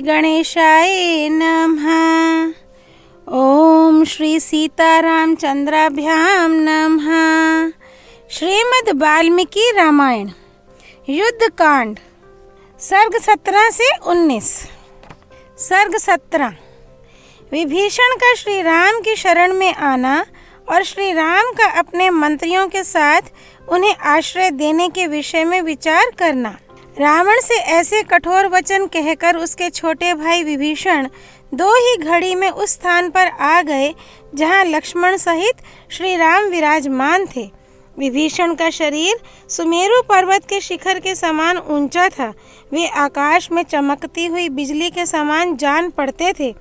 गणेशाय नमः। ओम श्री सीतारामचंद्राभ्याम नमः। श्रीमद् वाल्मीकि रामायण युद्ध कांड सर्ग 17 से 19। सर्ग 17। विभीषण का श्री राम की शरण में आना और श्री राम का अपने मंत्रियों के साथ उन्हें आश्रय देने के विषय में विचार करना। रावण से ऐसे कठोर वचन कहकर उसके छोटे भाई विभीषण 2 ही घड़ी में उस स्थान पर आ गए जहां लक्ष्मण सहित श्री राम विराजमान थे। विभीषण का शरीर सुमेरु पर्वत के शिखर के समान ऊंचा था। वे आकाश में चमकती हुई बिजली के समान जान पड़ते थे।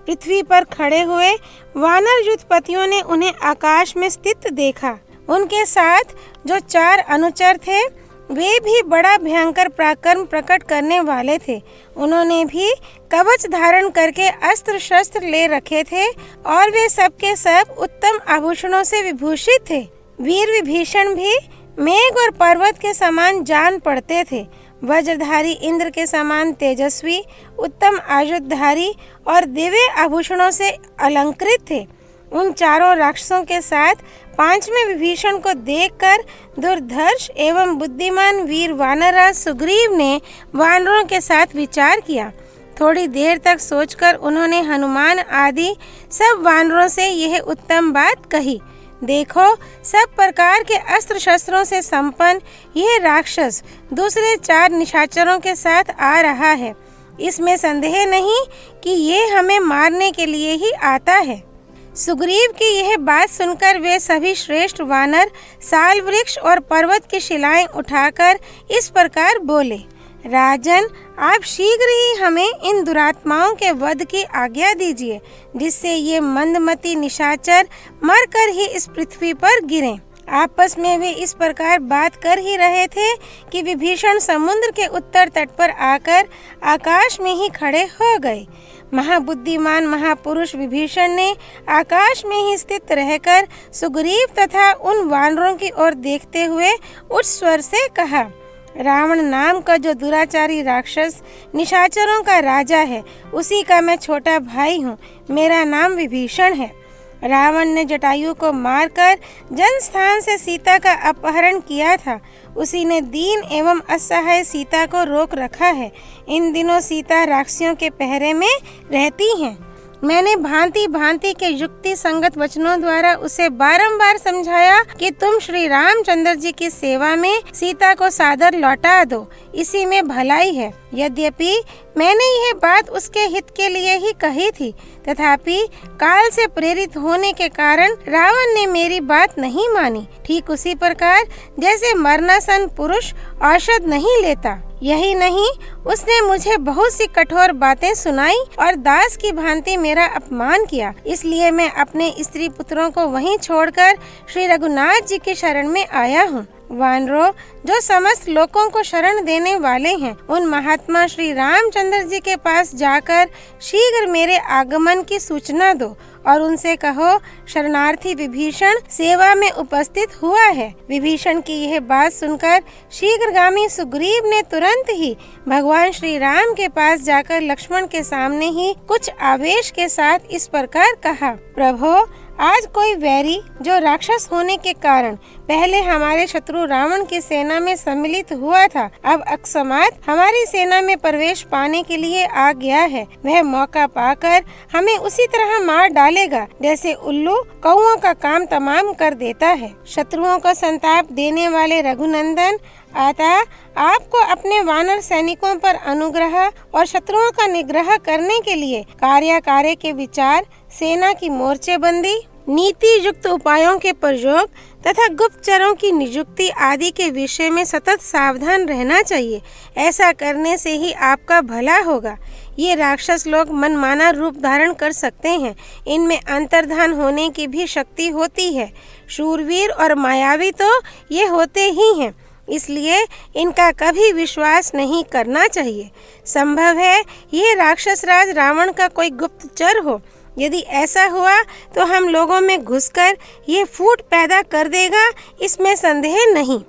पृथ्वी पर खड़े हुए वानर युद्धपतियों ने उन्हें आकाश में स्थित देखा। उनके साथ जो 4 अनुचर थे वे भी बड़ा भयंकर पराक्रम प्रकट करने वाले थे। उन्होंने भी कवच धारण करके अस्त्र शस्त्र ले रखे थे और वे सब के सब उत्तम आभूषणों से विभूषित थे। वीर विभीषण भी मेघ और पर्वत के समान जान पड़ते थे। वज्रधारी इंद्र के समान तेजस्वी, उत्तम आयुधधारी और दिव्य आभूषणों से अलंकृत थे। उन 4 राक्षसों के साथ 5वें विभीषण को देखकर दुर्धर्ष एवं बुद्धिमान वीर वानरराज सुग्रीव ने वानरों के साथ विचार किया। थोड़ी देर तक सोचकर उन्होंने हनुमान आदि सब वानरों से यह उत्तम बात कही। देखो, सब प्रकार के अस्त्र शस्त्रों से संपन्न यह राक्षस दूसरे 4 निशाचरों के साथ आ रहा है। इसमें संदेह नहीं कि ये हमें मारने के लिए ही आता है। सुग्रीव की यह बात सुनकर वे सभी श्रेष्ठ वानर साल वृक्ष और पर्वत की शिलाएं उठाकर इस प्रकार बोले, राजन, आप शीघ्र ही हमें इन दुरात्माओं के वध की आज्ञा दीजिए, जिससे ये मंदमती निशाचर मरकर ही इस पृथ्वी पर गिरें। आपस में वे इस प्रकार बात कर ही रहे थे कि विभीषण समुद्र के उत्तर तट पर आकर आकाश में ही खड़े हो गए। महाबुद्धिमान महापुरुष विभीषण ने आकाश में ही स्थित रहकर सुग्रीव तथा उन वानरों की ओर देखते हुए उच्च स्वर से कहा, रावण नाम का जो दुराचारी राक्षस निशाचरों का राजा है, उसी का मैं छोटा भाई हूँ। मेरा नाम विभीषण है। रावण ने जटायु को मारकर जनस्थान से सीता का अपहरण किया था। उसी ने दीन एवं असहाय सीता को रोक रखा है। इन दिनों सीता राक्षसियों के पहरे में रहती हैं। मैंने भांति भांति के युक्ति संगत वचनों द्वारा उसे बारंबार समझाया कि तुम श्री रामचंद्र जी की सेवा में सीता को सादर लौटा दो, इसी में भलाई है। यद्यपि मैंने यह बात उसके हित के लिए ही कही थी, तथापि काल से प्रेरित होने के कारण रावण ने मेरी बात नहीं मानी। ठीक उसी प्रकार जैसे मरणासन पुरुष औषध नहीं लेता, यही नहीं, उसने मुझे बहुत सी कठोर बातें सुनाई और दास की भांति मेरा अपमान किया। इसलिए मैं अपने स्त्री पुत्रों को वहीं छोड़कर श्री रघुनाथ जी की शरण में आया हूँ। वानरों, जो समस्त लोगों को शरण देने वाले हैं, उन महात्मा श्री रामचंद्र जी के पास जाकर शीघ्र मेरे आगमन की सूचना दो और उनसे कहो, शरणार्थी विभीषण सेवा में उपस्थित हुआ है। विभीषण की यह बात सुनकर शीघ्रगामी सुग्रीव ने तुरंत ही भगवान श्री राम के पास जाकर लक्ष्मण के सामने ही कुछ आवेश के साथ इस प्रकार कहा, प्रभो, आज कोई वैरी जो राक्षस होने के कारण पहले हमारे शत्रु रावण की सेना में सम्मिलित हुआ था, अब अकस्मात हमारी सेना में प्रवेश पाने के लिए आ गया है। वह मौका पाकर हमें उसी तरह मार डालेगा जैसे उल्लू कौओं का काम तमाम कर देता है। शत्रुओं को संताप देने वाले रघुनंदन, अतः आपको अपने वानर सैनिकों पर अनुग्रह और शत्रुओं का निग्रह करने के लिए कार्य के विचार, सेना की मोर्चेबंदी, नीति युक्त उपायों के प्रयोग तथा गुप्तचरों की नियुक्ति आदि के विषय में सतत सावधान रहना चाहिए। ऐसा करने से ही आपका भला होगा। ये राक्षस लोग मनमाना रूप धारण कर सकते हैं। इनमें अंतर्धान होने की भी शक्ति होती है। शूरवीर और मायावी तो ये होते ही हैं, इसलिए इनका कभी विश्वास नहीं करना चाहिए। संभव है ये राक्षस राज रावण का कोई गुप्तचर हो। यदि ऐसा हुआ तो हम लोगों में घुसकर ये फूट पैदा कर देगा, इसमें संदेह नहीं।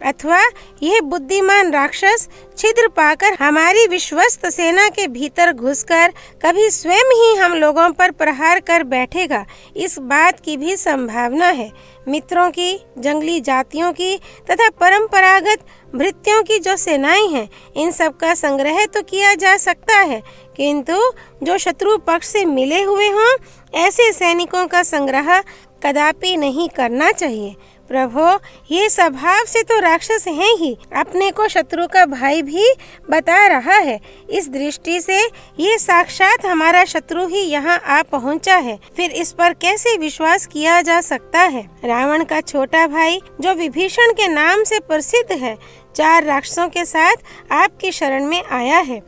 अथवा यह बुद्धिमान राक्षस छिद्र पाकर हमारी विश्वस्त सेना के भीतर घुसकर कभी स्वयं ही हम लोगों पर प्रहार कर बैठेगा, इस बात की भी संभावना है। मित्रों की, जंगली जातियों की तथा परंपरागत भृत्यों की जो सेनाएं हैं, इन सब का संग्रह तो किया जा सकता है, किंतु जो शत्रु पक्ष से मिले हुए हों, ऐसे सैनिकों का संग्रह कदापि नहीं करना चाहिए। प्रभो, ये स्वभाव से तो राक्षस हैं ही, अपने को शत्रु का भाई भी बता रहा है। इस दृष्टि से ये साक्षात हमारा शत्रु ही यहाँ आ पहुँचा है, फिर इस पर कैसे विश्वास किया जा सकता है। रावण का छोटा भाई जो विभीषण के नाम से प्रसिद्ध है, 4 राक्षसों के साथ आपकी शरण में आया है।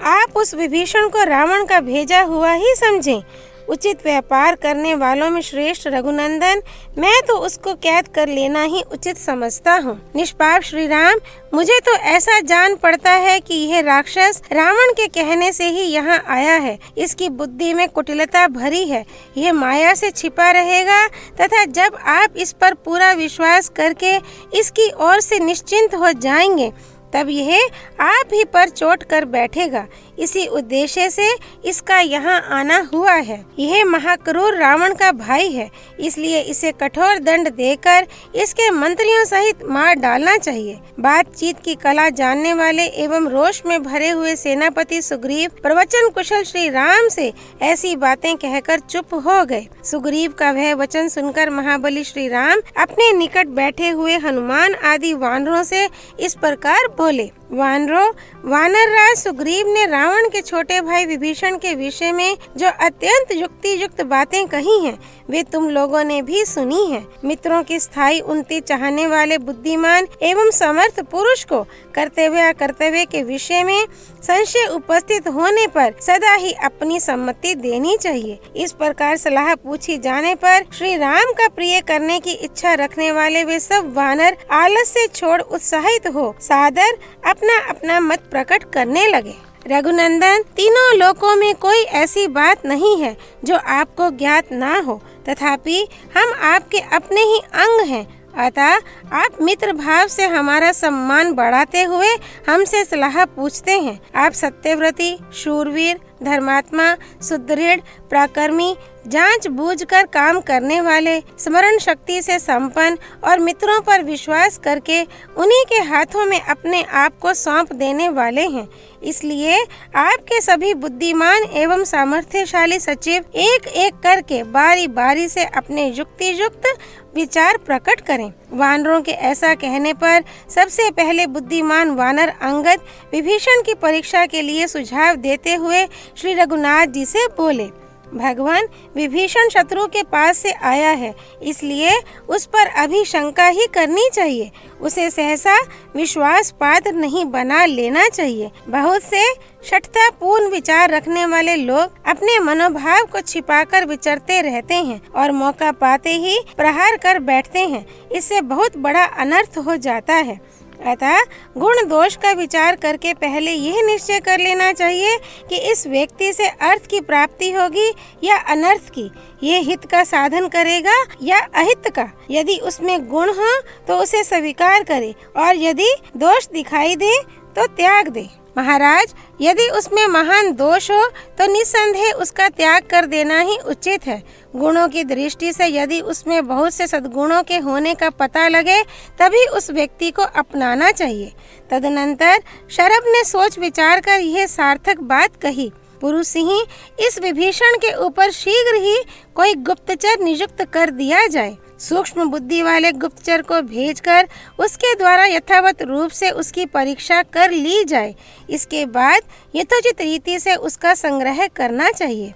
आप उस विभीषण को रावण का भेजा हुआ ही समझें। उचित व्यापार करने वालों में श्रेष्ठ रघुनंदन, मैं तो उसको कैद कर लेना ही उचित समझता हूँ। निष्पाप श्री राम, मुझे तो ऐसा जान पड़ता है कि यह राक्षस रावण के कहने से ही यहाँ आया है। इसकी बुद्धि में कुटिलता भरी है, यह माया से छिपा रहेगा तथा जब आप इस पर पूरा विश्वास करके इसकी ओर से निश्चिंत हो जाएंगे, तब यह आप ही पर चोट कर बैठेगा। इसी उद्देश्य से इसका यहाँ आना हुआ है। यह महाक्रूर रावण का भाई है, इसलिए इसे कठोर दंड देकर इसके मंत्रियों सहित मार डालना चाहिए। बातचीत की कला जानने वाले एवं रोष में भरे हुए सेनापति सुग्रीव प्रवचन कुशल श्री राम से ऐसी बातें कहकर चुप हो गए। सुग्रीव का वह वचन सुनकर महाबली श्री राम अपने निकट बैठे हुए हनुमान आदि वानरों से इस प्रकार बोले। वानरों, वानर राज सुग्रीव ने रावण के छोटे भाई विभीषण के विषय में जो अत्यंत युक्ति युक्त बातें कही हैं, वे तुम लोगों ने भी सुनी हैं। मित्रों की स्थायी उन्नति चाहने वाले बुद्धिमान एवं समर्थ पुरुष को कर्तव्य अकर्तव्य के विषय में संशय उपस्थित होने पर सदा ही अपनी सम्मति देनी चाहिए। इस प्रकार सलाह पूछी जाने पर श्री राम का प्रिय करने की इच्छा रखने वाले वे सब वानर आलस से छोड़ उत्साहित हो सादर अपना अपना मत प्रकट करने लगे। रघुनंदन, तीनों लोकों में कोई ऐसी बात नहीं है जो आपको ज्ञात ना हो, तथापि हम आपके अपने ही अंग हैं। अतः आप मित्र भाव से हमारा सम्मान बढ़ाते हुए हमसे सलाह पूछते हैं। आप सत्यव्रती, शूरवीर, धर्मात्मा, सुदृढ़, पराक्रमी, जांच बूझ कर काम करने वाले, स्मरण शक्ति से संपन्न और मित्रों पर विश्वास करके उन्हीं के हाथों में अपने आप को सौंप देने वाले हैं। इसलिए आपके सभी बुद्धिमान एवं सामर्थ्यशाली सचिव एक एक करके बारी बारी से अपने युक्ति युक्त विचार प्रकट करें। वानरों के ऐसा कहने पर सबसे पहले बुद्धिमान वानर अंगद विभीषण की परीक्षा के लिए सुझाव देते हुए श्री रघुनाथ जी से बोले। भगवान, विभीषण शत्रु के पास से आया है, इसलिए उस पर अभी शंका ही करनी चाहिए। उसे सहसा विश्वास पात्र नहीं बना लेना चाहिए। बहुत से शठता पूर्ण विचार रखने वाले लोग अपने मनोभाव को छिपाकर विचरते रहते हैं और मौका पाते ही प्रहार कर बैठते हैं। इससे बहुत बड़ा अनर्थ हो जाता है। अतः गुण दोष का विचार करके पहले यह निश्चय कर लेना चाहिए कि इस व्यक्ति से अर्थ की प्राप्ति होगी या अनर्थ की, ये हित का साधन करेगा या अहित का। यदि उसमें गुण हो तो उसे स्वीकार करे और यदि दोष दिखाई दे तो त्याग दे। महाराज, यदि उसमें महान दोष हो तो निस्संदेह उसका त्याग कर देना ही उचित है। गुणों की दृष्टि से यदि उसमें बहुत से सद्गुणों के होने का पता लगे तभी उस व्यक्ति को अपनाना चाहिए। तदनंतर शरभ ने सोच विचार कर यह सार्थक बात कही। पुरुष ही इस विभीषण के ऊपर शीघ्र ही कोई गुप्तचर नियुक्त कर दिया जाए। सूक्ष्म बुद्धि वाले गुप्तचर को भेजकर उसके द्वारा यथावत रूप से उसकी परीक्षा कर ली जाए। इसके बाद यथोचित रीति से उसका संग्रह करना चाहिए।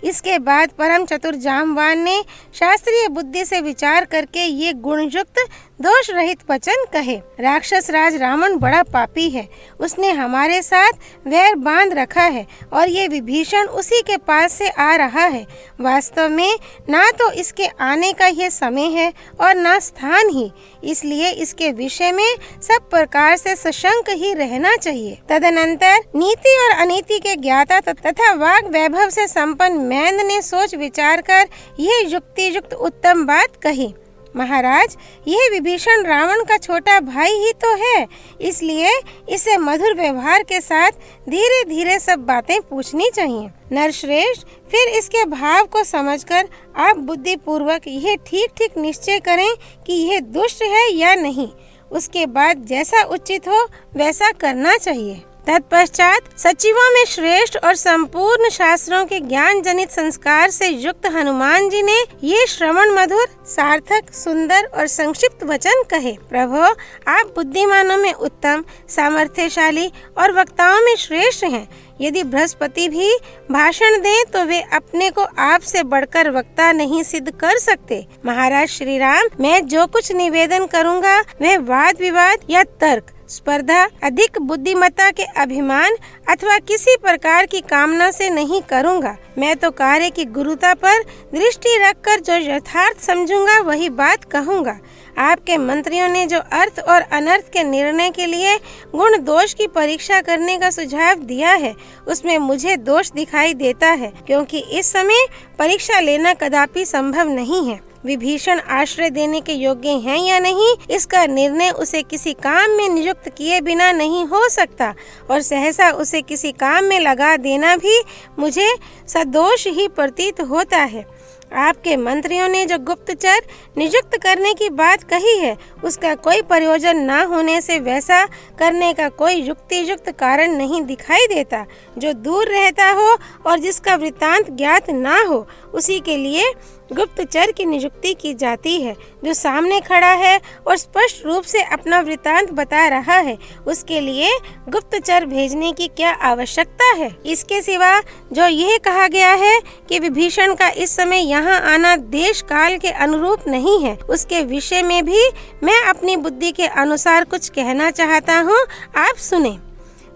इसके बाद परम चतुर जामवान ने शास्त्रीय बुद्धि से विचार करके ये गुणयुक्त दोष रहित वचन कहे। राक्षस राज रावण बड़ा पापी है, उसने हमारे साथ वैर बांध रखा है और ये विभीषण उसी के पास से आ रहा है। वास्तव में ना तो इसके आने का यह समय है और ना स्थान ही, इसलिए इसके विषय में सब प्रकार से सशंक ही रहना चाहिए। तदनंतर नीति और अनीति के ज्ञाता तथा वाग वैभव से संपन्न मैंद ने सोच विचार कर यह युक्ति युक्त उत्तम बात कही। महाराज, यह विभीषण रावण का छोटा भाई ही तो है, इसलिए इसे मधुर व्यवहार के साथ धीरे धीरे सब बातें पूछनी चाहिए। नरश्रेष्ठ, फिर इसके भाव को समझकर आप बुद्धि पूर्वक यह ठीक ठीक निश्चय करें कि यह दुष्ट है या नहीं। उसके बाद जैसा उचित हो वैसा करना चाहिए। तत्पश्चात सचिवों में श्रेष्ठ और संपूर्ण शास्त्रों के ज्ञान जनित संस्कार से युक्त हनुमान जी ने ये श्रवण मधुर, सार्थक, सुंदर और संक्षिप्त वचन कहे। प्रभु, आप बुद्धिमानों में उत्तम, सामर्थ्यशाली और वक्ताओं में श्रेष्ठ हैं। यदि बृहस्पति भी भाषण दें तो वे अपने को आप से बढ़कर वक्ता नहीं सिद्ध कर सकते। महाराज श्री राम, मैं जो कुछ निवेदन करूँगा वह वाद विवाद या तर्क, स्पर्धा, अधिक बुद्धिमत्ता के अभिमान अथवा किसी प्रकार की कामना से नहीं करूँगा। मैं तो कार्य की गुरुता पर दृष्टि रखकर जो यथार्थ समझूंगा वही बात कहूँगा। आपके मंत्रियों ने जो अर्थ और अनर्थ के निर्णय के लिए गुण दोष की परीक्षा करने का सुझाव दिया है, उसमें मुझे दोष दिखाई देता है, क्योंकि इस समय परीक्षा लेना कदापि संभव नहीं है। विभीषण आश्रय देने के योग्य हैं या नहीं, इसका निर्णय उसे किसी काम में नियुक्त किए बिना नहीं हो सकता, और सहसा उसे किसी काम में लगा देना भी मुझे सदोष ही प्रतीत होता है। आपके मंत्रियों ने जो गुप्तचर नियुक्त करने की बात कही है, उसका कोई प्रयोजन न होने से वैसा करने का कोई युक्तियुक्त कारण नहीं दिखाई देता। जो दूर रहता हो और जिसका वृत्तांत ज्ञात न हो, उसी के लिए गुप्तचर की नियुक्ति की जाती है। जो सामने खड़ा है और स्पष्ट रूप से अपना वृत्तांत बता रहा है, उसके लिए गुप्तचर भेजने की क्या आवश्यकता है। इसके सिवा जो यह कहा गया है कि विभीषण का इस समय यहाँ आना देश काल के अनुरूप नहीं है, उसके विषय में भी मैं अपनी बुद्धि के अनुसार कुछ कहना चाहता हूँ, आप सुने।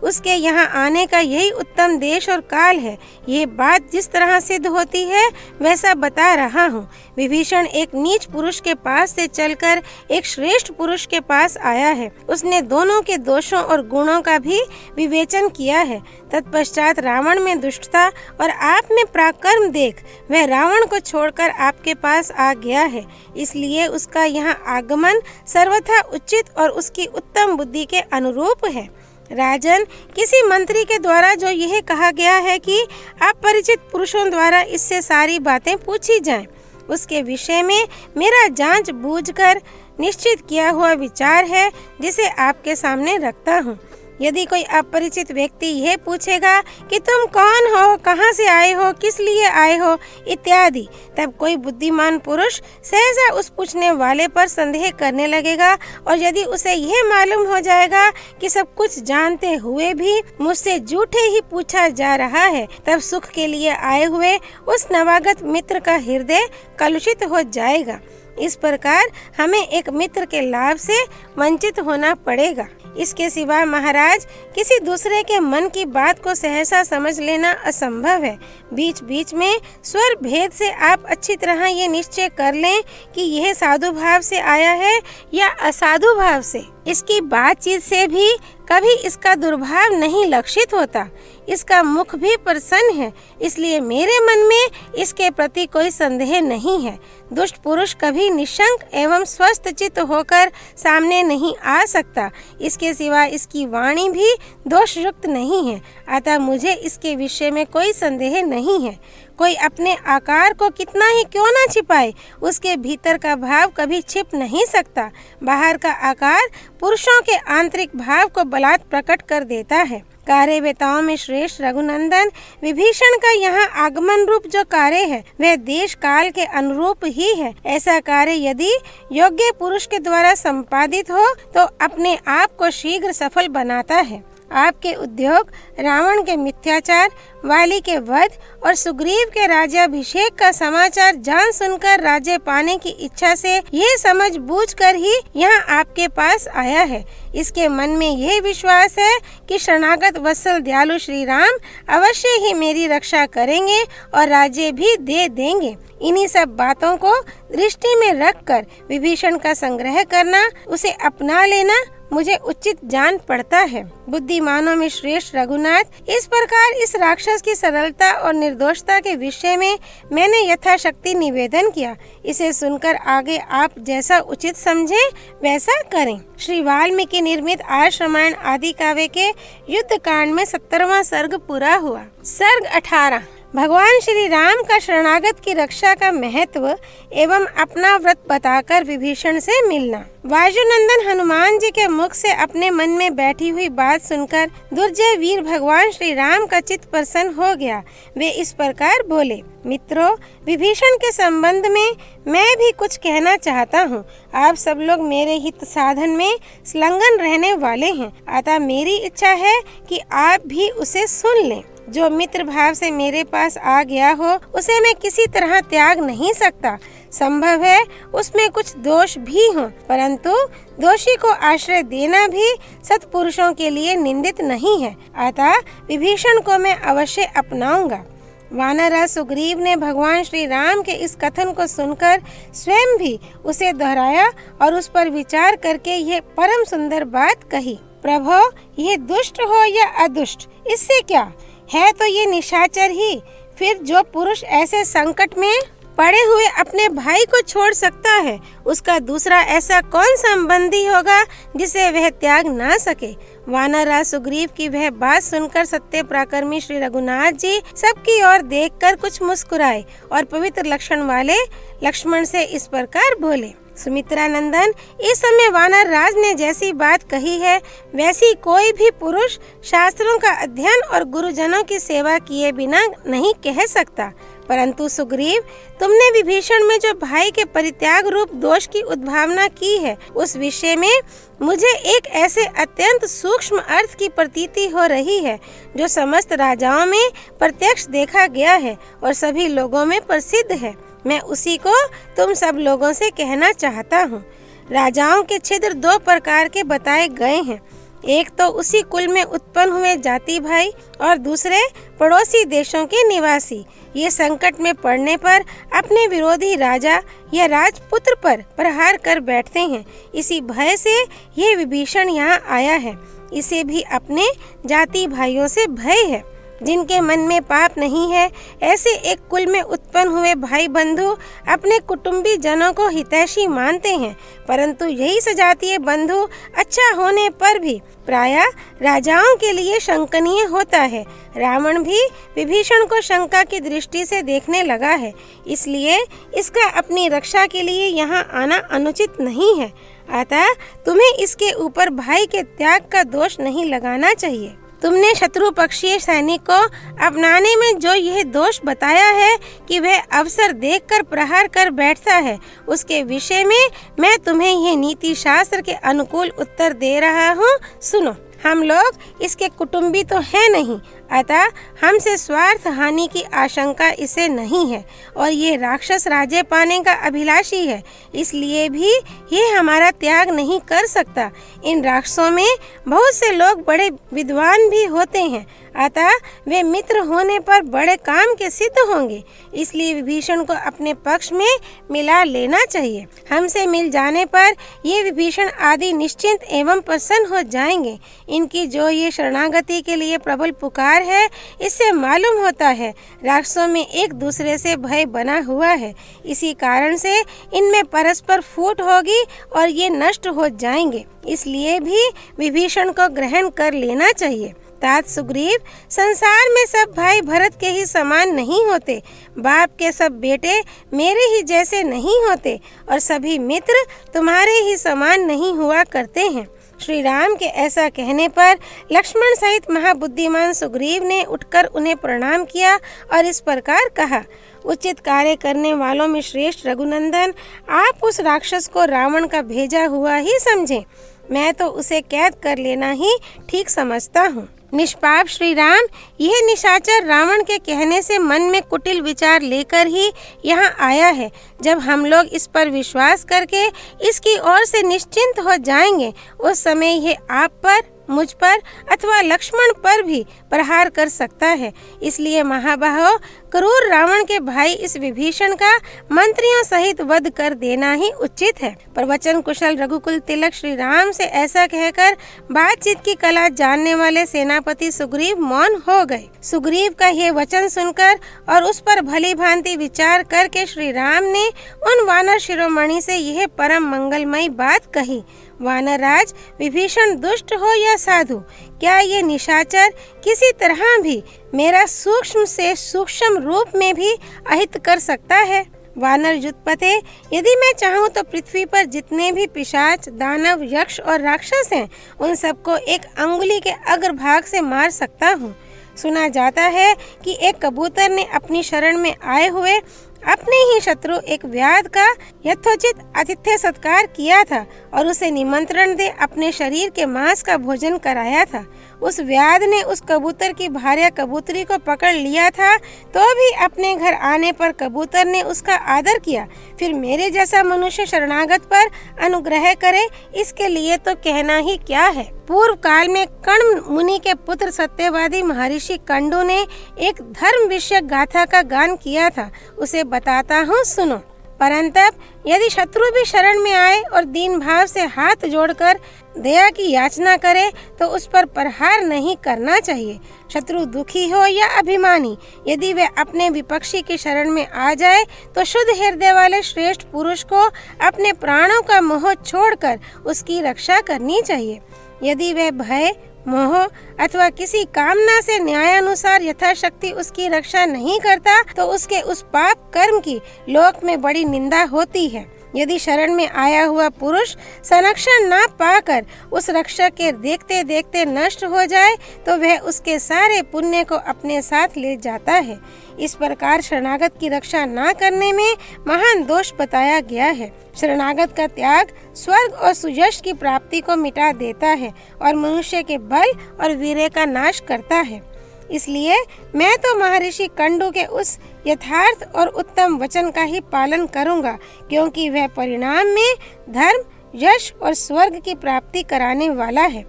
उसके यहाँ आने का यही उत्तम देश और काल है। ये बात जिस तरह सिद्ध होती है वैसा बता रहा हूँ। विभीषण एक नीच पुरुष के पास से चलकर एक श्रेष्ठ पुरुष के पास आया है। उसने दोनों के दोषों और गुणों का भी विवेचन किया है। तत्पश्चात रावण में दुष्टता और आप में पराक्रम देख वह रावण को छोड़कर आपके पास आ गया है। इसलिए उसका यहाँ आगमन सर्वथा उचित और उसकी उत्तम बुद्धि के अनुरूप है। राजन, किसी मंत्री के द्वारा जो यह कहा गया है कि अपरिचित पुरुषों द्वारा इससे सारी बातें पूछी जाएं, उसके विषय में मेरा जांच बूझकर निश्चित किया हुआ विचार है, जिसे आपके सामने रखता हूँ। यदि कोई अपरिचित व्यक्ति यह पूछेगा कि तुम कौन हो, कहाँ से आए हो, किस लिए आए हो इत्यादि, तब कोई बुद्धिमान पुरुष सहसा उस पूछने वाले पर संदेह करने लगेगा, और यदि उसे यह मालूम हो जाएगा कि सब कुछ जानते हुए भी मुझसे झूठे ही पूछा जा रहा है, तब सुख के लिए आए हुए उस नवागत मित्र का हृदय कलुषित हो जाएगा। इस प्रकार हमें एक मित्र के लाभ से वंचित होना पड़ेगा। इसके सिवा महाराज, किसी दूसरे के मन की बात को सहसा समझ लेना असंभव है। बीच बीच में स्वर भेद से आप अच्छी तरह ये निश्चय कर लें कि यह साधु भाव से आया है या असाधु भाव से। इसकी बातचीत से भी कभी इसका दुर्भाव नहीं लक्षित होता। इसका मुख भी प्रसन्न है, इसलिए मेरे मन में इसके प्रति कोई संदेह नहीं है। दुष्ट पुरुष कभी निशंक एवं स्वस्थ चित्त होकर सामने नहीं आ सकता। इसके सिवा इसकी वाणी भी दोषयुक्त नहीं है, अतः मुझे इसके विषय में कोई संदेह नहीं है। कोई अपने आकार को कितना ही क्यों ना छिपाए, उसके भीतर का भाव कभी छिप नहीं सकता। बाहर का आकार पुरुषों के आंतरिक भाव को बलात् प्रकट कर देता है। कार्यवेताओं में श्रेष्ठ रघुनंदन, विभीषण का यहाँ आगमन रूप जो कार्य है वह देश काल के अनुरूप ही है। ऐसा कार्य यदि योग्य पुरुष के द्वारा संपादित हो तो अपने आप को शीघ्र सफल बनाता है। आपके उद्योग रावण के मिथ्याचार, वाली के वध और सुग्रीव के राज्याभिषेक का समाचार जान सुनकर राज्य पाने की इच्छा से यह समझ बूझ कर ही यहाँ आपके पास आया है। इसके मन में यह विश्वास है कि शरणागत वत्सल दयालु श्री राम अवश्य ही मेरी रक्षा करेंगे और राज्य भी दे देंगे। इन्हीं सब बातों को दृष्टि में रखकर विभीषण का संग्रह करना, उसे अपना लेना मुझे उचित जान पड़ता है। बुद्धिमानों में श्रेष्ठ रघुनाथ, इस प्रकार इस राक्षस राक्षस की सरलता और निर्दोषता के विषय में मैंने यथाशक्ति निवेदन किया। इसे सुनकर आगे आप जैसा उचित समझे वैसा करें। श्री वाल्मीकि निर्मित आर्ष रामायण आदि काव्य के युद्ध कांड में 17वां सर्ग पूरा हुआ। सर्ग 18 भगवान श्री राम का शरणागत की रक्षा का महत्व एवं अपना व्रत बताकर विभीषण से मिलना। वायुनंदन हनुमान जी के मुख से अपने मन में बैठी हुई बात सुनकर दुर्जय वीर भगवान श्री राम का चित्त प्रसन्न हो गया। वे इस प्रकार बोले, मित्रों, विभीषण के संबंध में मैं भी कुछ कहना चाहता हूँ। आप सब लोग मेरे हित साधन में संलग्न रहने वाले हैं, अतः मेरी इच्छा है कि आप भी उसे सुन लें। जो मित्र भाव से मेरे पास आ गया हो उसे मैं किसी तरह त्याग नहीं सकता। संभव है उसमें कुछ दोष भी हो, परंतु दोषी को आश्रय देना भी सत्पुरुषों के लिए निंदित नहीं है। अतः विभीषण को मैं अवश्य अपनाऊंगा। वानरराज सुग्रीव ने भगवान श्री राम के इस कथन को सुनकर स्वयं भी उसे दोहराया और उस पर विचार करके यह परम सुंदर बात कही। प्रभो, यह दुष्ट हो या अदुष्ट, इससे क्या है, तो ये निशाचर ही। फिर जो पुरुष ऐसे संकट में पड़े हुए अपने भाई को छोड़ सकता है, उसका दूसरा ऐसा कौन संबंधी होगा जिसे वह त्याग ना सके। वानरराज सुग्रीव की वह बात सुनकर सत्य पराक्रमी श्री रघुनाथ जी सबकी ओर देखकर कुछ मुस्कुराए और पवित्र लक्षण वाले लक्ष्मण से इस प्रकार बोले, सुमित्रा नंदन, इस समय वानर राज ने जैसी बात कही है वैसी कोई भी पुरुष शास्त्रों का अध्ययन और गुरुजनों की सेवा किए बिना नहीं कह सकता। परंतु सुग्रीव, तुमने विभीषण में जो भाई के परित्याग रूप दोष की उद्भावना की है, उस विषय में मुझे एक ऐसे अत्यंत सूक्ष्म अर्थ की प्रतीति हो रही है जो समस्त राजाओं में प्रत्यक्ष देखा गया है और सभी लोगों में प्रसिद्ध है। मैं उसी को तुम सब लोगों से कहना चाहता हूँ। राजाओं के छिद्र दो प्रकार के बताए गए हैं। एक तो उसी कुल में उत्पन्न हुए जाति भाई और दूसरे पड़ोसी देशों के निवासी। ये संकट में पड़ने पर अपने विरोधी राजा या राजपुत्र पर प्रहार कर बैठते हैं। इसी भय से ये विभीषण यहाँ आया है। इसे भी अपने जाति भाइयों से भय है। जिनके मन में पाप नहीं है, ऐसे एक कुल में उत्पन्न हुए भाई बंधु अपने कुटुंबी जनों को हितैषी मानते हैं, परंतु यही सजातीय बंधु अच्छा होने पर भी प्रायः राजाओं के लिए शंकनीय होता है। रावण भी विभीषण को शंका की दृष्टि से देखने लगा है, इसलिए इसका अपनी रक्षा के लिए यहाँ आना अनुचित नहीं है। अतः तुम्हें इसके ऊपर भाई के त्याग का दोष नहीं लगाना चाहिए। तुमने शत्रु पक्षीय सैनिक को अपनाने में जो यह दोष बताया है कि वह अवसर देखकर प्रहार कर बैठता है, उसके विषय में मैं तुम्हें यह नीति शास्त्र के अनुकूल उत्तर दे रहा हूँ। सुनो, हम लोग इसके कुटुंबी तो है नहीं, अतः हमसे स्वार्थ हानि की आशंका इसे नहीं है और ये राक्षस राज्य पाने का अभिलाषी है, इसलिए भी ये हमारा त्याग नहीं कर सकता। इन राक्षसों में बहुत से लोग बड़े विद्वान भी होते हैं, अतः वे मित्र होने पर बड़े काम के सिद्ध होंगे, इसलिए विभीषण को अपने पक्ष में मिला लेना चाहिए। हमसे मिल जाने पर ये विभीषण आदि निश्चिंत एवं प्रसन्न हो जाएंगे। इनकी जो ये शरणागति के लिए प्रबल पुकार है, इससे मालूम होता है राक्षसों में एक दूसरे से भय बना हुआ है। इसी कारण से इनमें परस्पर फूट होगी और ये नष्ट हो जाएंगे, इसलिए भी विभीषण को ग्रहण कर लेना चाहिए। तात सुग्रीव, संसार में सब भाई भरत के ही समान नहीं होते, बाप के सब बेटे मेरे ही जैसे नहीं होते और सभी मित्र तुम्हारे ही समान नहीं हुआ करते हैं। श्री राम के ऐसा कहने पर लक्ष्मण सहित महाबुद्धिमान सुग्रीव ने उठकर उन्हें प्रणाम किया और इस प्रकार कहा, उचित कार्य करने वालों में श्रेष्ठ रघुनंदन, आप उस राक्षस को रावण का भेजा हुआ ही समझें। मैं तो उसे कैद कर लेना ही ठीक समझता हूँ। निष्पाप श्री राम यह निशाचर रावण के कहने से मन में कुटिल विचार लेकर ही यहाँ आया है। जब हम लोग इस पर विश्वास करके इसकी ओर से निश्चिंत हो जाएंगे, उस समय यह आप पर, मुझ पर अथवा लक्ष्मण पर भी प्रहार कर सकता है। इसलिए महाबाहो, क्रूर रावण के भाई इस विभीषण का मंत्रियों सहित वध कर देना ही उचित है। प्रवचन कुशल रघुकुल तिलक श्री राम से ऐसा कहकर बातचीत की कला जानने वाले सेनापति सुग्रीव मौन हो गए। सुग्रीव का ये वचन सुनकर और उस पर भली भांति विचार करके श्री राम ने उन वानर शिरोमणि से यह परम मंगलमयी बात कही। वानर राज, विभीषण दुष्ट हो या साधु, क्या ये निशाचर किसी तरह भी मेरा सूक्ष्म से सूक्ष्म रूप में भी अहित कर सकता है? वानर युद्धपते, यदि मैं चाहूँ तो पृथ्वी पर जितने भी पिशाच, दानव, यक्ष और राक्षस हैं, उन सबको एक अंगुली के अग्रभाग से मार सकता हूँ। सुना जाता है कि एक कबूतर ने अपनी शरण में आए हुए अपने ही शत्रु एक व्याध का यथोचित आतिथ्य सत्कार किया था और उसे निमंत्रण दे अपने शरीर के मांस का भोजन कराया था। उस व्याध ने उस कबूतर की भार्या कबूतरी को पकड़ लिया था, तो भी अपने घर आने पर कबूतर ने उसका आदर किया। फिर मेरे जैसा मनुष्य शरणागत पर अनुग्रह करे, इसके लिए तो कहना ही क्या है। पूर्व काल में कर्ण मुनि के पुत्र सत्यवादी महर्षि कंडू ने एक धर्म विषयक गाथा का गान किया था, उसे बताता हूँ, सुनो। परंतप यदि शत्रु भी शरण में आए और दीन भाव से हाथ जोड़कर दया की याचना करे तो उस पर प्रहार नहीं करना चाहिए। शत्रु दुखी हो या अभिमानी, यदि वे अपने विपक्षी की शरण में आ जाए तो शुद्ध हृदय वाले श्रेष्ठ पुरुष को अपने प्राणों का मोह छोड़कर उसकी रक्षा करनी चाहिए। यदि वे भय, मोह अथवा किसी कामना से न्यायानुसार यथाशक्ति उसकी रक्षा नहीं करता तो उसके उस पाप कर्म की लोक में बड़ी निंदा होती है। यदि शरण में आया हुआ पुरुष संरक्षण ना पाकर उस रक्षक के देखते देखते नष्ट हो जाए तो वह उसके सारे पुण्य को अपने साथ ले जाता है। इस प्रकार शरणागत की रक्षा ना करने में महान दोष बताया गया है। शरणागत का त्याग स्वर्ग और सुयश की प्राप्ति को मिटा देता है और मनुष्य के बल और वीर्य का नाश करता है। इसलिए मैं तो महर्षि कंडू के उस यथार्थ और उत्तम वचन का ही पालन करूंगा, क्योंकि वह परिणाम में धर्म, यश और स्वर्ग की प्राप्ति कराने वाला है।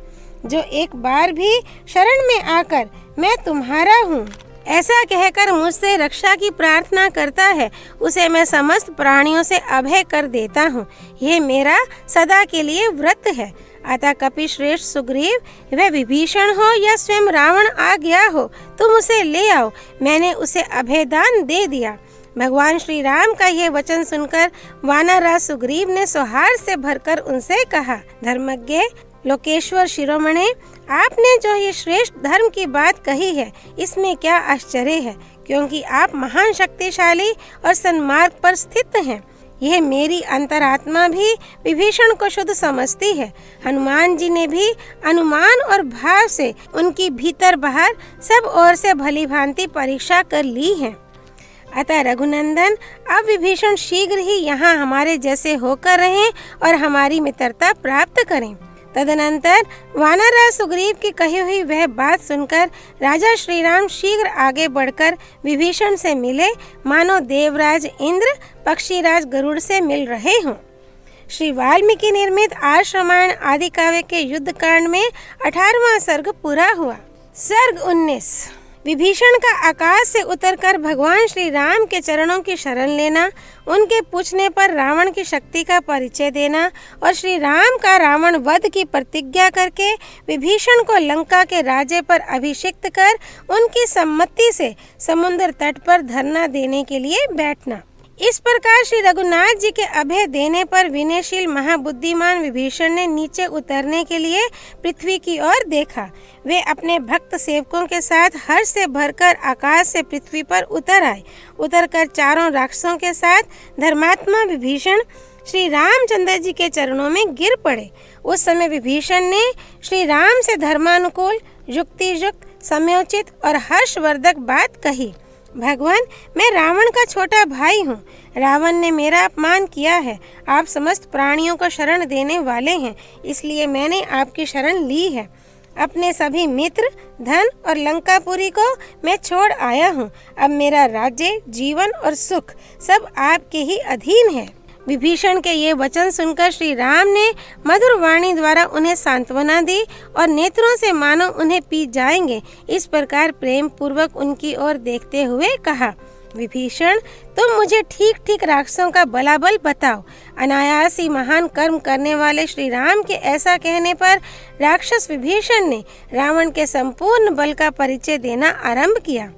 जो एक बार भी शरण में आकर मैं तुम्हारा हूँ ऐसा कहकर मुझसे रक्षा की प्रार्थना करता है, उसे मैं समस्त प्राणियों से अभय कर देता हूँ। यह मेरा सदा के लिए व्रत है। अतः कपि श्रेष्ठ सुग्रीव, वह विभीषण हो या स्वयं रावण आ गया हो, तुम उसे ले आओ। मैंने उसे अभयदान दे दिया। भगवान श्री राम का यह वचन सुनकर वानरराज सुग्रीव ने सौहार्द से भरकर उनसे कहा, धर्मज्ञ लोकेश्वर शिरोमणे, आपने जो ये श्रेष्ठ धर्म की बात कही है, इसमें क्या आश्चर्य है, क्योंकि आप महान शक्तिशाली और सन्मार्ग पर स्थित हैं। यह मेरी अंतरात्मा भी विभीषण को शुद्ध समझती है। हनुमान जी ने भी अनुमान और भाव से उनकी भीतर बाहर सब ओर से भली भांति परीक्षा कर ली है। अतः रघुनंदन, अब विभीषण शीघ्र ही यहाँ हमारे जैसे होकर रहें और हमारी मित्रता प्राप्त करें। तदनंतर वानरराज सुग्रीव की कही हुई वह बात सुनकर राजा श्री राम शीघ्र आगे बढ़कर विभीषण से मिले, मानो देवराज इंद्र पक्षीराज गरुड़ से मिल रहे हों। श्री वाल्मीकि निर्मित आर्ष रामायण आदि काव्य के युद्ध कांड में 18वां सर्ग पूरा हुआ। सर्ग 19। विभीषण का आकाश से उतरकर भगवान श्री राम के चरणों की शरण लेना, उनके पूछने पर रावण की शक्ति का परिचय देना और श्री राम का रावण वध की प्रतिज्ञा करके विभीषण को लंका के राज्य पर अभिषिक्त कर उनकी सम्मति से समुद्र तट पर धरना देने के लिए बैठना। इस प्रकार श्री रघुनाथ जी के अभय देने पर विनयशील महाबुद्धिमान विभीषण ने नीचे उतरने के लिए पृथ्वी की ओर देखा। वे अपने भक्त सेवकों के साथ हर्ष से भरकर आकाश से पृथ्वी पर उतर आए। उतरकर चारों राक्षसों के साथ धर्मात्मा विभीषण श्री रामचंद्र जी के चरणों में गिर पड़े। उस समय विभीषण ने श्री राम से धर्मानुकूल, युक्तियुक्त, समयोचित और हर्षवर्धक बात कही। भगवान, मैं रावण का छोटा भाई हूँ। रावण ने मेरा अपमान किया है। आप समस्त प्राणियों को शरण देने वाले हैं, इसलिए मैंने आपकी शरण ली है। अपने सभी मित्र, धन और लंकापुरी को मैं छोड़ आया हूँ। अब मेरा राज्य, जीवन और सुख सब आपके ही अधीन है। विभीषण के ये वचन सुनकर श्री राम ने मधुर वाणी द्वारा उन्हें सांत्वना दी और नेत्रों से मानो उन्हें पी जाएंगे, इस प्रकार प्रेम पूर्वक उनकी ओर देखते हुए कहा, विभीषण, तुम मुझे ठीक ठीक राक्षसों का बलाबल बताओ। अनायास ही महान कर्म करने वाले श्री राम के ऐसा कहने पर राक्षस विभीषण ने रावण के संपूर्ण बल का परिचय देना आरंभ किया।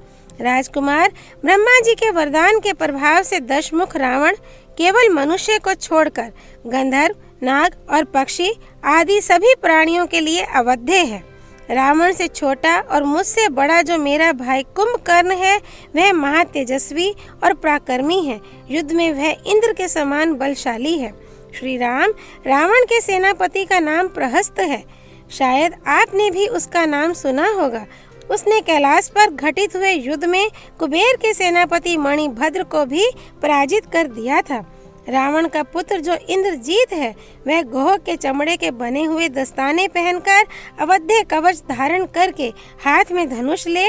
राजकुमार, ब्रह्मा जी के वरदान के प्रभाव से दशमुख रावण केवल मनुष्य को छोड़कर गंधर्व, नाग और पक्षी आदि सभी प्राणियों के लिए अवध्य है। रावण से छोटा और मुझसे बड़ा जो मेरा भाई कुंभकर्ण है, वह महातेजस्वी और पराक्रमी है। युद्ध में वह इंद्र के समान बलशाली है। श्री राम, रावण के सेनापति का नाम प्रहस्त है। शायद आपने भी उसका नाम सुना होगा। उसने कैलाश पर घटित हुए युद्ध में कुबेर के सेनापति मणिभद्र को भी पराजित कर दिया था। रावण का पुत्र जो इंद्रजीत है, वह गोह के चमड़े के बने हुए दस्ताने पहनकर अवध्य कवच धारण करके हाथ में धनुष ले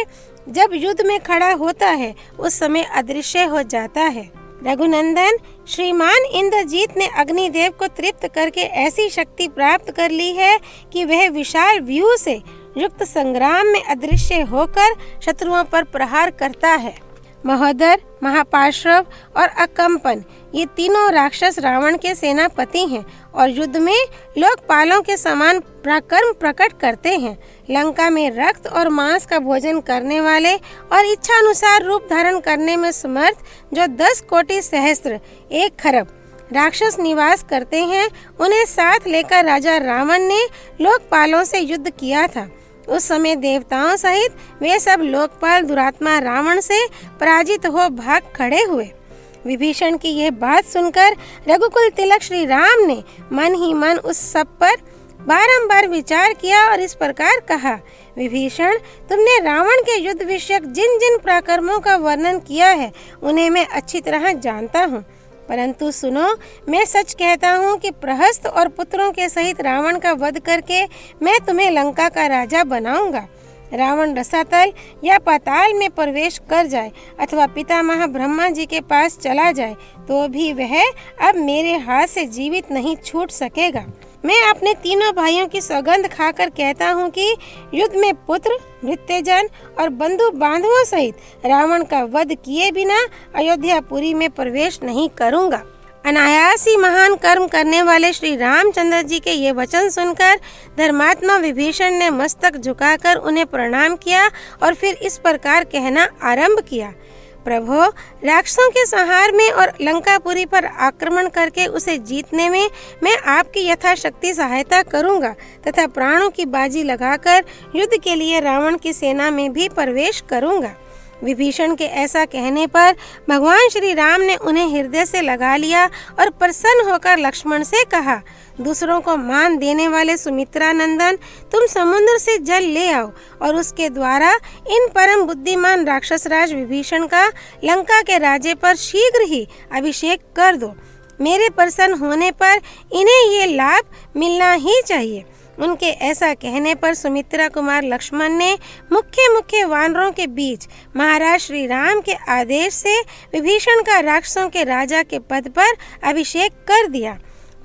जब युद्ध में खड़ा होता है, उस समय अदृश्य हो जाता है। रघुनंदन, श्रीमान इंद्रजीत ने अग्निदेव को तृप्त करके ऐसी शक्ति प्राप्त कर ली है कि वह विशाल व्यूह से युक्त संग्राम में अदृश्य होकर शत्रुओं पर प्रहार करता है। महोदर, महापार्श्व और अकंपन, ये तीनों राक्षस रावण के सेनापति हैं और युद्ध में लोकपालों के समान पराक्रम प्रकट करते हैं। लंका में रक्त और मांस का भोजन करने वाले और इच्छानुसार रूप धारण करने में समर्थ जो 10 कोटि सहस्त्र 1 खरब राक्षस निवास करते हैं, उन्हें साथ लेकर राजा रावण ने लोकपालों से युद्ध किया था। उस समय देवताओं सहित वे सब लोकपाल दुरात्मा रावण से पराजित हो भाग खड़े हुए। विभीषण की यह बात सुनकर रघुकुल तिलक श्री राम ने मन ही मन उस सब पर बारंबार विचार किया और इस प्रकार कहा, विभीषण, तुमने रावण के युद्ध विषयक जिन जिन पराक्रमों का वर्णन किया है, उन्हें मैं अच्छी तरह जानता हूँ। परंतु सुनो, मैं सच कहता हूँ कि प्रहस्त और पुत्रों के सहित रावण का वध करके मैं तुम्हें लंका का राजा बनाऊंगा। रावण रसातल या पाताल में प्रवेश कर जाए अथवा पितामह ब्रह्मा जी के पास चला जाए, तो भी वह अब मेरे हाथ से जीवित नहीं छूट सकेगा। मैं अपने तीनों भाइयों की सौगंध खाकर कहता हूँ कि युद्ध में पुत्र, भृत्यजन और बंधु बांधवों सहित रावण का वध किए बिना अयोध्यापुरी में प्रवेश नहीं करूँगा। अनायास ही महान कर्म करने वाले श्री रामचंद्र जी के ये वचन सुनकर धर्मात्मा विभीषण ने मस्तक झुकाकर उन्हें प्रणाम किया और फिर इस प्रकार कहना आरंभ किया, प्रभो, राक्षसों के संहार में और लंकापुरी पर आक्रमण करके उसे जीतने में मैं आपकी यथाशक्ति सहायता करूंगा तथा प्राणों की बाजी लगाकर युद्ध के लिए रावण की सेना में भी प्रवेश करूंगा। विभीषण के ऐसा कहने पर भगवान श्री राम ने उन्हें हृदय से लगा लिया और प्रसन्न होकर लक्ष्मण से कहा, दूसरों को मान देने वाले सुमित्रा नंदन, तुम समुद्र से जल ले आओ और उसके द्वारा इन परम बुद्धिमान राक्षसराज विभीषण का लंका के राज्य पर शीघ्र ही अभिषेक कर दो। मेरे प्रसन्न होने पर इन्हें ये लाभ मिलना ही चाहिए। उनके ऐसा कहने पर सुमित्रा कुमार लक्ष्मण ने मुख्य मुख्य वानरों के बीच महाराज श्री राम के आदेश से विभीषण का राक्षसों के राजा के पद पर अभिषेक कर दिया।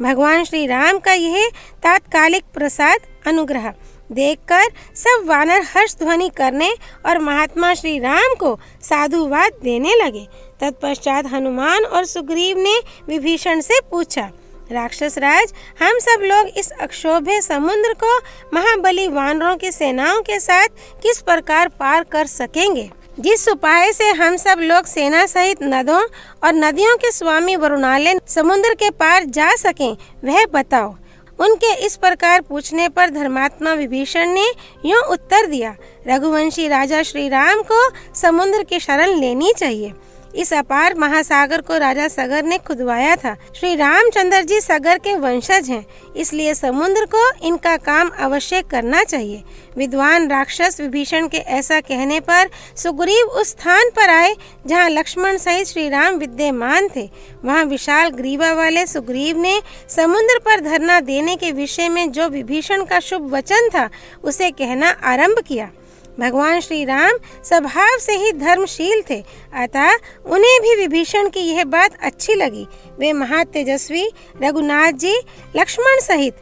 भगवान श्री राम का यह तात्कालिक प्रसाद अनुग्रह देखकर सब वानर हर्ष ध्वनि करने और महात्मा श्री राम को साधुवाद देने लगे। तत्पश्चात हनुमान और सुग्रीव ने विभीषण से पूछा, राक्षस राज, हम सब लोग इस अक्षोभ्य समुद्र को महाबली वानरों की सेनाओं के साथ किस प्रकार पार कर सकेंगे? जिस उपाय से हम सब लोग सेना सहित नदों और नदियों के स्वामी वरुणालय समुद्र के पार जा सकें, वह बताओ। उनके इस प्रकार पूछने पर धर्मात्मा विभीषण ने यूं उत्तर दिया, रघुवंशी राजा श्री राम को समुद्र की शरण लेनी चाहिए। इस अपार महासागर को राजा सगर ने खुदवाया था। श्री रामचंद्र जी सगर के वंशज हैं, इसलिए समुद्र को इनका काम अवश्य करना चाहिए। विद्वान राक्षस विभीषण के ऐसा कहने पर सुग्रीव उस स्थान पर आए जहां लक्ष्मण सहित श्री राम विद्यमान थे। वहां विशाल ग्रीवा वाले सुग्रीव ने समुद्र पर धरना देने के विषय में जो विभीषण का शुभ वचन था, उसे कहना आरंभ किया। भगवान श्री राम स्वभाव से ही धर्मशील थे, अतः उन्हें भी विभीषण की यह बात अच्छी लगी। वे महातेजस्वी रघुनाथ जी लक्ष्मण सहित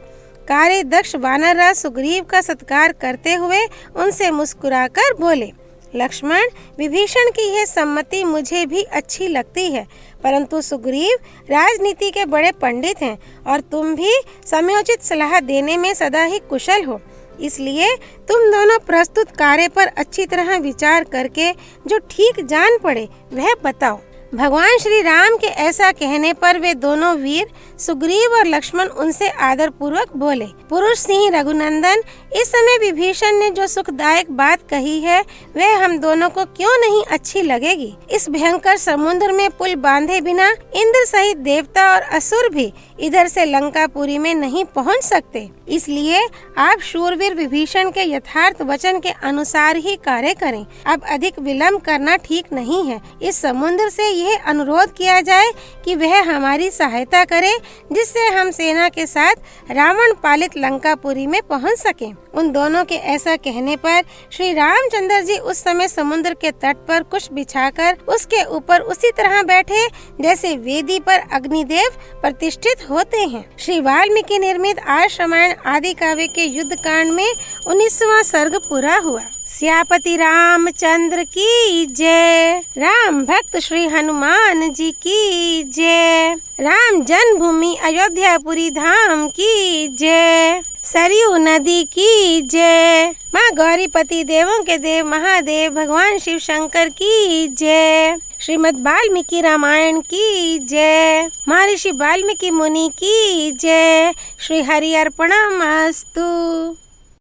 कार्य दक्ष वानरराज सुग्रीव का सत्कार करते हुए उनसे मुस्कुराकर बोले, लक्ष्मण, विभीषण की यह सम्मति मुझे भी अच्छी लगती है, परंतु सुग्रीव राजनीति के बड़े पंडित हैं और तुम भी समयोचित सलाह देने में सदा ही कुशल हो। इसलिए तुम दोनों प्रस्तुत कार्य पर अच्छी तरह विचार करके जो ठीक जान पड़े वह बताओ। भगवान श्री राम के ऐसा कहने पर वे दोनों वीर सुग्रीव और लक्ष्मण उनसे आदर पूर्वक बोले, पुरुष सिंह रघुनंदन, इस समय विभीषण ने जो सुखदायक बात कही है वह हम दोनों को क्यों नहीं अच्छी लगेगी। इस भयंकर समुद्र में पुल बांधे बिना इंद्र सहित देवता और असुर भी इधर से लंकापुरी में नहीं पहुंच सकते। इसलिए आप शूरवीर विभीषण के यथार्थ वचन के अनुसार ही कार्य करें। अब अधिक विलंब करना ठीक नहीं है। इस समुद्र से यह अनुरोध किया जाए कि वह हमारी सहायता करे, जिससे हम सेना के साथ रावण पालित लंकापुरी में पहुंच सकें। उन दोनों के ऐसा कहने पर श्री रामचंद्र जी उस समय समुद्र के तट पर कुश बिछाकर उसके ऊपर उसी तरह बैठे जैसे वेदी पर अग्निदेव प्रतिष्ठित होते हैं। श्री वाल्मीकि निर्मित आर्ष रामायण आदि काव्य के युद्ध कांड में 19वां सर्ग पूरा हुआ। सियापति रामचंद्र की जय। राम भक्त श्री हनुमान जी की जय। राम जन्मभूमि अयोध्यापुरी धाम की जय। सरयू नदी की जय। माँ गौरीपति देवों के देव महादेव भगवान शिव शंकर की जय। श्रीमद् वाल्मीकि रामायण की जय। महर्षि वाल्मीकि मुनि की जय। श्री हरि अर्पणमस्तु।